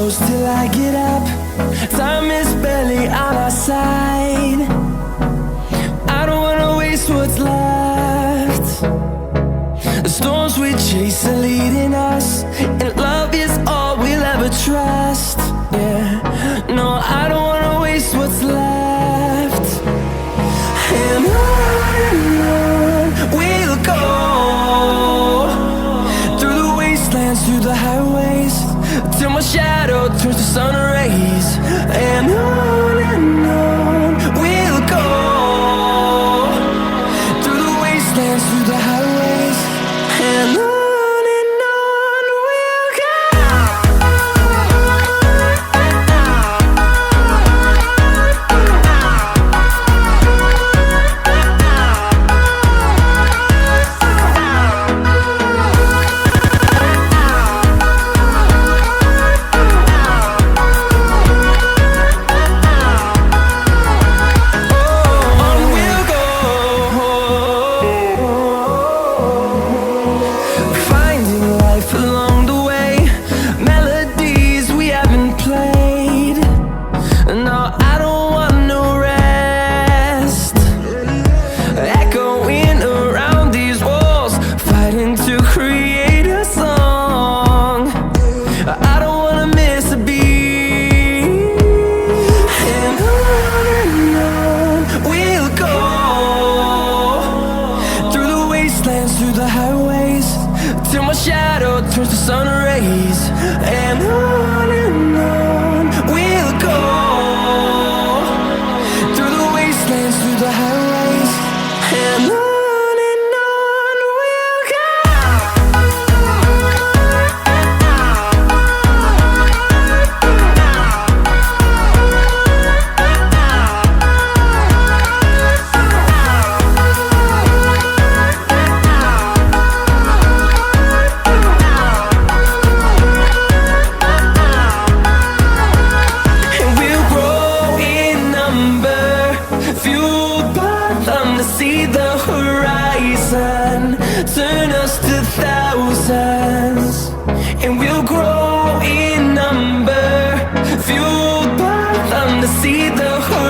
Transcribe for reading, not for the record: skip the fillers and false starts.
close till I get up. Time is barely on our side. I don't wanna waste what's left. The storms we chase are leading us, and love is all we'll ever trust. Yeah, no, I don't wanna waste what's left. And on we'll go, through the wastelands, through the highways, till my shadow turns to sun rays. And on we'll go, through the wastelands, through the highways, and on we'll go. Through the highways, till my shadow turns to sun rays. And on we'll go, through the wastelands, through the highways, and on we'll go. See the horizon, turn us to thousands, and we'll grow in number, fueled by them to see the horizon.